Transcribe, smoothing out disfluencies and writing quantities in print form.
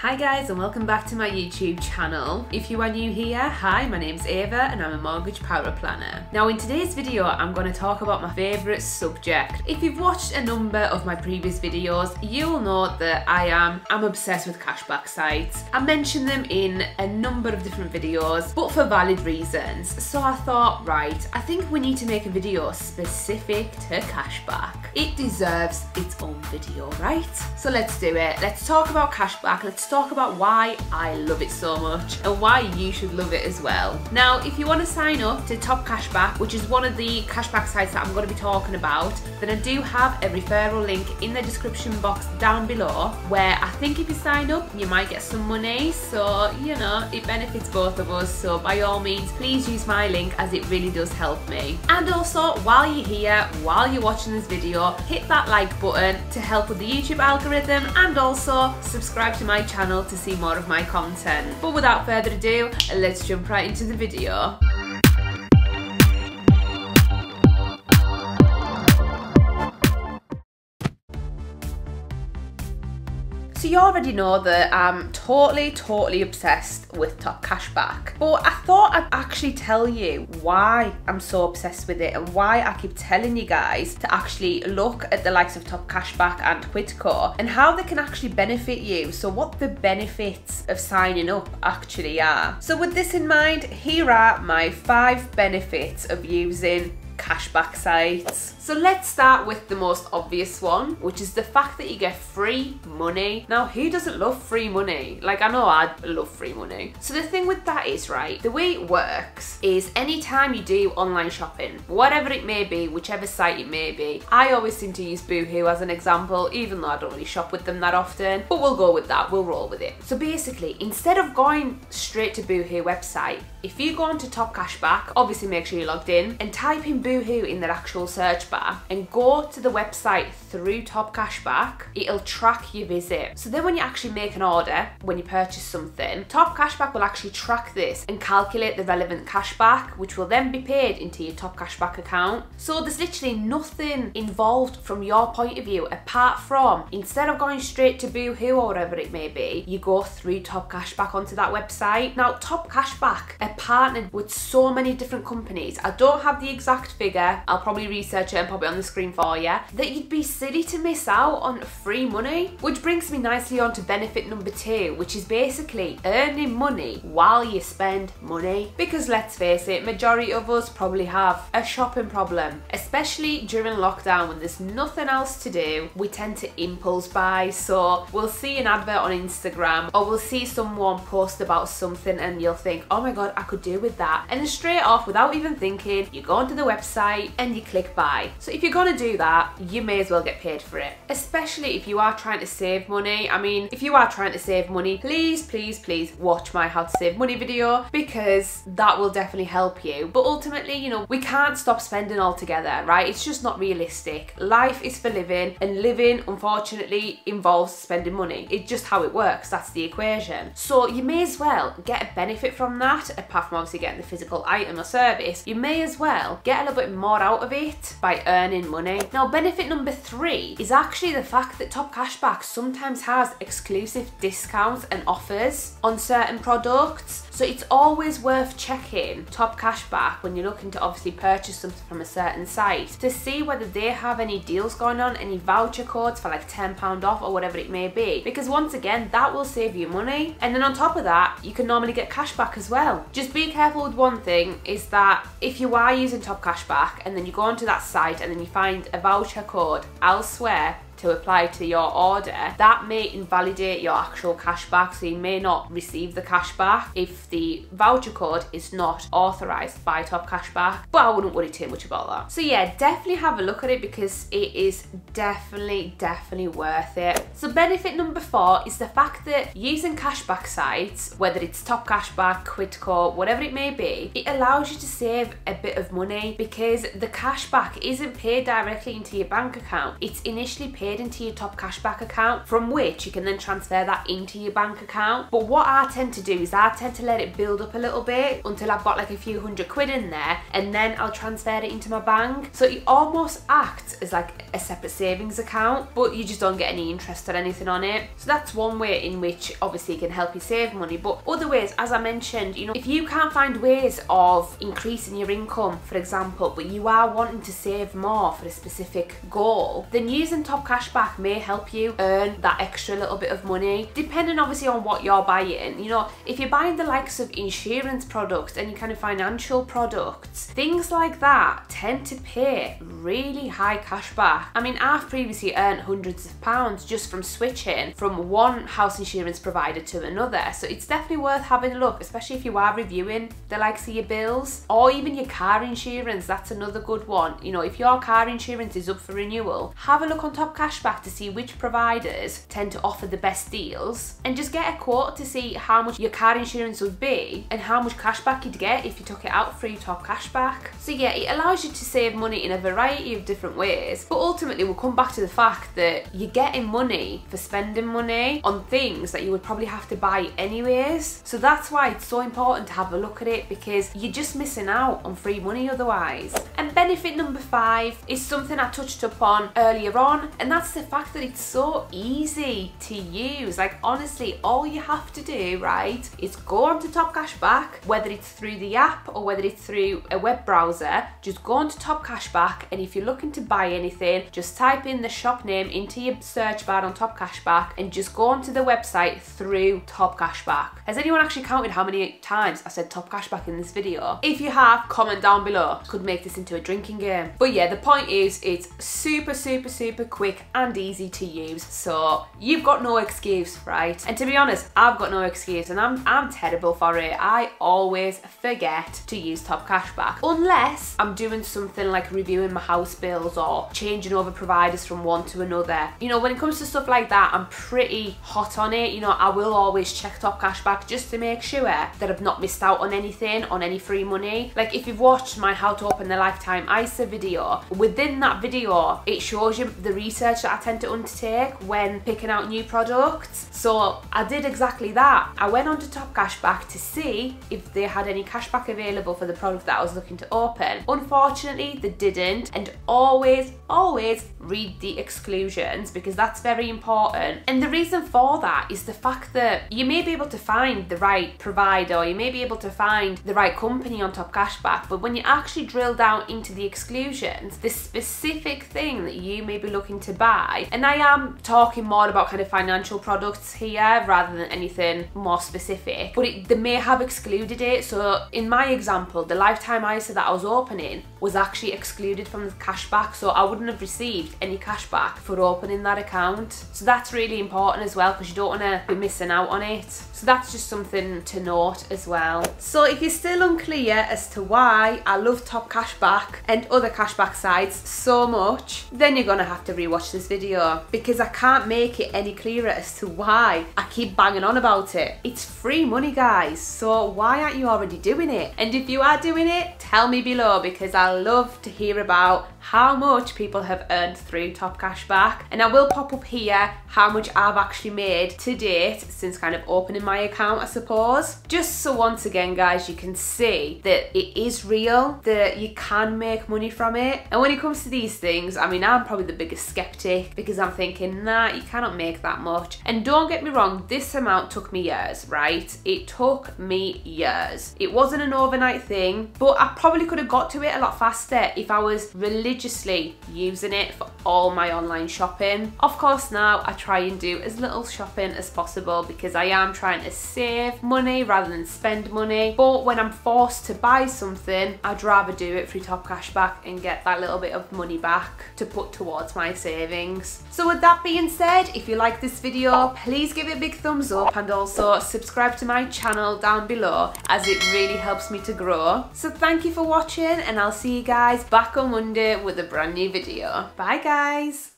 Hi guys, and welcome back to my YouTube channel. If you are new here, hi, my name's Eva and I'm a mortgage power planner. Now in today's video, I'm going to talk about my favourite subject. If you've watched a number of my previous videos, you'll know that I'm obsessed with cashback sites. I mention them in a number of different videos, but for valid reasons. So I thought, right, I think we need to make a video specific to cashback. It deserves its own video, right? So let's do it. Let's talk about cashback. Let's talk about why I love it so much and why you should love it as well. Now, if you want to sign up to TOPCASHBACK, which is one of the cashback sites that I'm going to be talking about, then I do have a referral link in the description box down below, where I think if you sign up, you might get some money. So, you know, it benefits both of us. So by all means, please use my link as it really does help me. And also, while you're here, while you're watching this video, hit that like button to help with the YouTube algorithm, and also subscribe to my channel to see more of my content. But without further ado, let's jump right into the video. So you already know that I'm totally obsessed with TOPCASHBACK, but I thought I'd actually tell you why I'm so obsessed with it and why I keep telling you guys to actually look at the likes of TOPCASHBACK and QUIDCO and how they can actually benefit you. So what the benefits of signing up actually are. So with this in mind, here are my 5 benefits of using cashback sites. So let's start with the most obvious one, which is the fact that you get free money. Now, who doesn't love free money? Like, I know I love free money. So the thing with that is, right, the way it works is anytime you do online shopping, whatever it may be, whichever site it may be, I always seem to use Boohoo as an example, even though I don't really shop with them that often, but we'll go with that, we'll roll with it. So basically, instead of going straight to Boohoo website, if you go onto TOPCASHBACK, obviously make sure you're logged in, and type in Boohoo in their actual search bar and go to the website through TOPCASHBACK, it'll track your visit. So then when you actually make an order, when you purchase something, TOPCASHBACK will actually track this and calculate the relevant cashback, which will then be paid into your TOPCASHBACK account. So there's literally nothing involved from your point of view, apart from instead of going straight to Boohoo or whatever it may be, you go through TOPCASHBACK onto that website. Now, TOPCASHBACK are partnered with so many different companies. I don't have the exact figure, I'll probably research it and pop it on the screen for you, that you'd be silly to miss out on free money. Which brings me nicely on to benefit number 2, which is basically earning money while you spend money. Because let's face it, majority of us probably have a shopping problem, especially during lockdown when there's nothing else to do. We tend to impulse buy. So we'll see an advert on Instagram, or we'll see someone post about something and you'll think, oh my god, I could do with that, and then straight off, without even thinking, you go onto the website and you click buy. So if you're gonna do that, you may as well get paid for it, especially if you are trying to save money. I mean, if you are trying to save money, please watch my how to save money video, because that will definitely help you. But ultimately, you know, we can't stop spending altogether, right? It's just not realistic. Life is for living, and living unfortunately involves spending money. It's just how it works. That's the equation. So you may as well get a benefit from that, apart from obviously getting the physical item or service. You may as well get a little bit more out of it by earning money. Now, benefit number 3 is actually the fact that TOPCASHBACK sometimes has exclusive discounts and offers on certain products. So it's always worth checking TOPCASHBACK when you're looking to obviously purchase something from a certain site to see whether they have any deals going on, any voucher codes for like £10 off or whatever it may be. Because once again, that will save you money. And then on top of that, you can normally get cashback as well. Just be careful with one thing, is that if you are using TOPCASHBACK and then you go onto that site and then you find a voucher code elsewhere to apply to your order, that may invalidate your actual cashback, so you may not receive the cashback if the voucher code is not authorized by TOPCASHBACK. But I wouldn't worry too much about that. So yeah, definitely have a look at it, because it is definitely worth it. So benefit number 4 is the fact that using cashback sites, whether it's TOPCASHBACK, QUIDCO, whatever it may be, it allows you to save a bit of money, because the cashback isn't paid directly into your bank account. It's initially paid paid into your Top Cashback account, from which you can then transfer that into your bank account. But what I tend to do is I tend to let it build up a little bit until I've got like a few £100 in there, and then I'll transfer it into my bank. So it almost acts as like a separate savings account, but you just don't get any interest or anything on it. So that's one way in which obviously it can help you save money. But other ways, as I mentioned, you know, if you can't find ways of increasing your income, for example, but you are wanting to save more for a specific goal, then using Top Cashback may help you earn that extra little bit of money, depending obviously on what you're buying. You know, if you're buying the likes of insurance products, any kind of financial products, things like that tend to pay really high cashback. I mean, I've previously earned hundreds of pounds just from switching from one house insurance provider to another. So it's definitely worth having a look, especially if you are reviewing the likes of your bills, or even your car insurance. That's another good one. You know, if your car insurance is up for renewal, have a look on Top Cashback to see which providers tend to offer the best deals, and just get a quote to see how much your car insurance would be and how much cashback you'd get if you took it out through Top Cashback. So yeah, it allows you to save money in a variety of different ways, but ultimately we'll come back to the fact that you're getting money for spending money on things that you would probably have to buy anyways. So that's why it's so important to have a look at it, because you're just missing out on free money otherwise. And benefit number 5 is something I touched upon earlier on, and that's the fact that it's so easy to use. Like honestly, all you have to do, right, is go onto Top Cashback, whether it's through the app or whether it's through a web browser. Just go onto Top Cashback, and if you're looking to buy anything, just type in the shop name into your search bar on Top Cashback and just go onto the website through Top Cashback. Has anyone actually counted how many times I said Top Cashback in this video? If you have, comment down below. Could make this into a drinking game. But yeah, the point is, it's super quick and easy to use, so you've got no excuse, right? And to be honest, I've got no excuse, and I'm terrible for it. I always forget to use Top Cashback, unless I'm doing something like reviewing my house bills or changing over providers from one to another. You know, when it comes to stuff like that, I'm pretty hot on it. You know, I will always check Top Cashback just to make sure that I've not missed out on anything, on any free money. Like if you've watched my How to Open the Lifetime ISA video, within that video it shows you the research that I tend to undertake when picking out new products. So I did exactly that. I went onto Top Cashback to see if they had any cashback available for the product that I was looking to open. Unfortunately, they didn't, and always read the exclusions, because that's very important. And the reason for that is the fact that you may be able to find the right provider, or you may be able to find the right company on Top Cashback, but when you actually drill down into the exclusions, the specific thing that you may be looking to buy, and I am talking more about kind of financial products here rather than anything more specific, but they may have excluded it. So in my example, the lifetime ISA that I was opening was actually excluded from the cashback, so I wouldn't have received any cashback for opening that account. So that's really important as well, because you don't want to be missing out on it. So that's just something to note as well. So if you're still unclear as to why I love Top Cashback and other cashback sites so much, then you're gonna have to rewatch this video, because I can't make it any clearer as to why I keep banging on about it. It's free money, guys, so why aren't you already doing it? And if you are doing it, tell me below, because I love to hear about how much people have earned through Top Cashback. And I will pop up here how much I've actually made to date since kind of opening my account, I suppose. Just so once again, guys, you can see that it is real, that you can make money from it. And when it comes to these things, I mean, I'm probably the biggest skeptic, because I'm thinking, nah, you cannot make that much. And don't get me wrong, this amount took me years, right? It took me years. It wasn't an overnight thing, but I probably could have got to it a lot faster if I was religiously using it for all my online shopping. Of course, now I try and do as little shopping as possible, because I am trying to save money rather than spend money. But when I'm forced to buy something, I'd rather do it through Top Cashback and get that little bit of money back to put towards my savings. So with that being said, if you like this video, please give it a big thumbs up, and also subscribe to my channel down below, as it really helps me to grow. So thank you for watching, and I'll see you guys back on Monday with a brand new video. Bye guys!